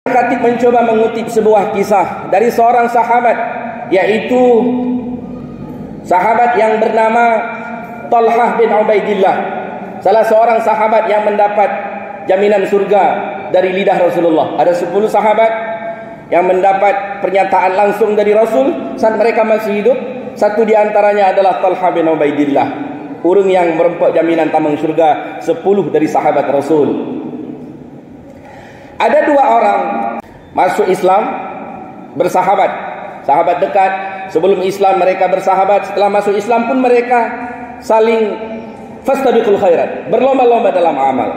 Khatib mencoba mengutip sebuah kisah dari seorang sahabat, yaitu sahabat yang bernama Talhah bin Ubaidillah, salah seorang sahabat yang mendapat jaminan surga dari lidah Rasulullah. Ada 10 sahabat yang mendapat pernyataan langsung dari Rasul saat mereka masih hidup. Satu di antaranya adalah Talhah bin Ubaidillah, orang yang merempak jaminan taman surga, 10 dari sahabat Rasul. Ada 2 orang masuk Islam bersahabat, sahabat dekat. Sebelum Islam mereka bersahabat, setelah masuk Islam pun mereka saling fastabiqul khairat, berlomba-lomba dalam amal.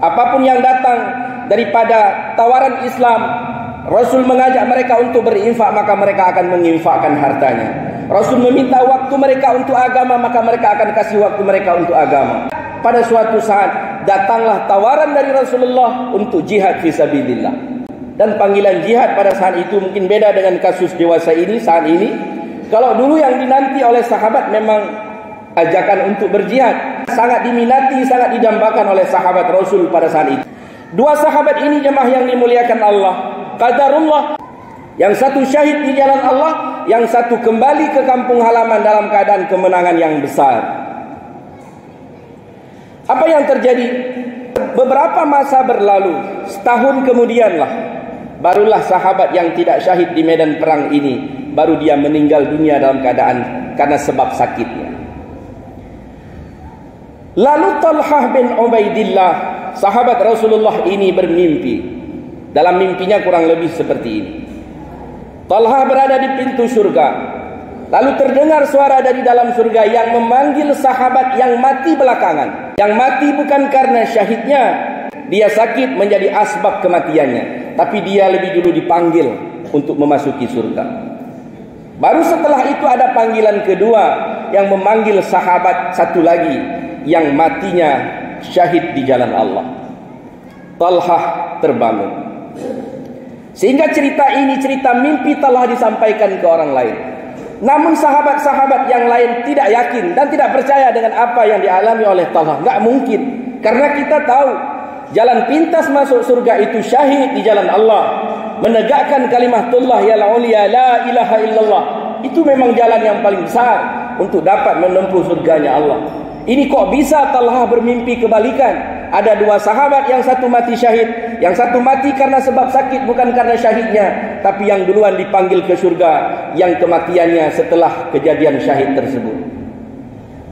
Apapun yang datang daripada tawaran Islam, Rasul mengajak mereka untuk berinfak, maka mereka akan menginfakkan hartanya. Rasul meminta waktu mereka untuk agama, maka mereka akan kasih waktu mereka untuk agama. Pada suatu saat datanglah tawaran dari Rasulullah untuk jihad fisabilillah. Dan panggilan jihad pada saat itu mungkin beda dengan kasus dewasa ini saat ini. Kalau dulu yang dinanti oleh sahabat memang ajakan untuk berjihad, sangat diminati, sangat didambakan oleh sahabat Rasul pada saat itu. 2 sahabat ini jemaah yang dimuliakan Allah, qadarullah, yang satu syahid di jalan Allah, yang satu kembali ke kampung halaman dalam keadaan kemenangan yang besar. Apa yang terjadi? Beberapa masa berlalu, setahun kemudianlah barulah sahabat yang tidak syahid di medan perang ini, baru dia meninggal dunia dalam keadaan karena sebab sakitnya. Lalu Talhah bin Ubaidillah, sahabat Rasulullah ini bermimpi. Dalam mimpinya kurang lebih seperti ini. Talhah berada di pintu surga, lalu terdengar suara dari dalam surga yang memanggil sahabat yang mati belakangan. Yang mati bukan karena syahidnya, dia sakit menjadi asbab kematiannya, tapi dia lebih dulu dipanggil untuk memasuki surga. Baru setelah itu ada panggilan kedua yang memanggil sahabat satu lagi yang matinya syahid di jalan Allah. Talhah terbangun. Sehingga cerita ini, cerita mimpi, telah disampaikan ke orang lain. Namun sahabat-sahabat yang lain tidak yakin dan tidak percaya dengan apa yang dialami oleh Talhah. Enggak mungkin. Karena kita tahu jalan pintas masuk surga itu syahid di jalan Allah, menegakkan kalimatullah ya ulia la ilaha illallah. Itu memang jalan yang paling besar untuk dapat menempuh surganya Allah. Ini kok bisa Talhah bermimpi kebalikan? Ada 2 sahabat, yang satu mati syahid, yang satu mati karena sebab sakit bukan karena syahidnya, tapi yang duluan dipanggil ke surga, yang kematiannya setelah kejadian syahid tersebut.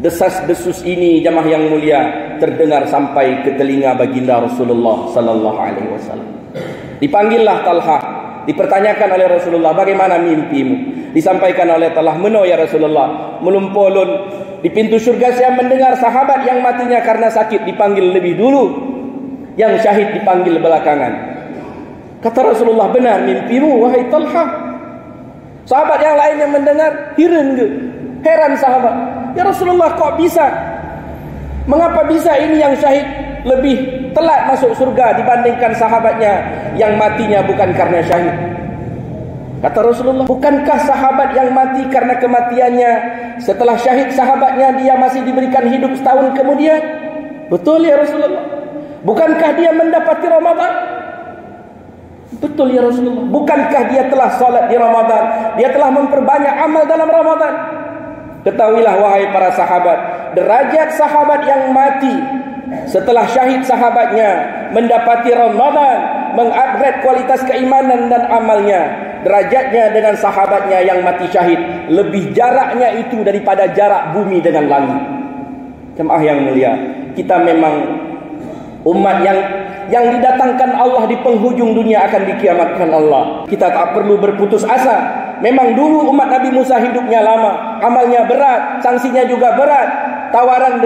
Desas-desus ini jemaah yang mulia terdengar sampai ke telinga baginda Rasulullah sallallahu alaihi wasallam. Dipanggillah Talhah, dipertanyakan oleh Rasulullah, bagaimana mimpimu? Disampaikan oleh Talhah, meno ya Rasulullah, melumpolun di pintu surga saya mendengar sahabat yang matinya karena sakit dipanggil lebih dulu, yang syahid dipanggil belakangan. Kata Rasulullah, benar mimpimu wahai Talhah. Sahabat yang lain yang mendengar heran sahabat, ya Rasulullah kok bisa? Mengapa bisa ini yang syahid lebih telat masuk surga dibandingkan sahabatnya yang matinya bukan karena syahid? Kata Rasulullah, bukankah sahabat yang mati karena kematiannya setelah syahid sahabatnya dia masih diberikan hidup setahun kemudian? Betul ya Rasulullah. Bukankah dia mendapati Ramadan? Betul ya Rasulullah. Bukankah dia telah salat di Ramadan? Dia telah memperbanyak amal dalam Ramadan? Ketahuilah wahai para sahabat, derajat sahabat yang mati setelah syahid sahabatnya mendapati Ramadan, mengupgrade kualitas keimanan dan amalnya, derajatnya dengan sahabatnya yang mati syahid lebih jaraknya itu daripada jarak bumi dengan langit. Jemaah yang mulia, kita memang umat yang didatangkan Allah di penghujung dunia, akan dikiamatkan Allah. Kita tak perlu berputus asa. Memang dulu umat Nabi Musa hidupnya lama, amalnya berat, sanksinya juga berat, tawaran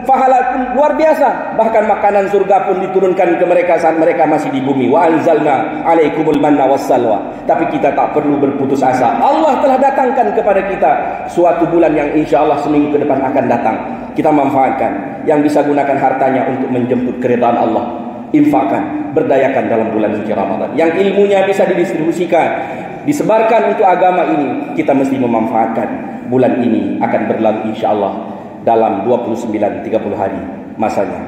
pahala pun luar biasa. Bahkan makanan surga pun diturunkan ke mereka saat mereka masih di bumi. Wa anzalna alaikumul manna wassalwa. Tapi kita tak perlu berputus asa. Allah telah datangkan kepada kita suatu bulan yang insya Allah seminggu ke depan akan datang. Kita manfaatkan. Yang bisa gunakan hartanya untuk menjemput keridhaan Allah, infakkan, berdayakan dalam bulan suci Ramadan. Yang ilmunya bisa didistribusikan, disebarkan untuk agama ini, kita mesti memanfaatkan. Bulan ini akan berlalu insya Allah dalam 29-30 hari masanya.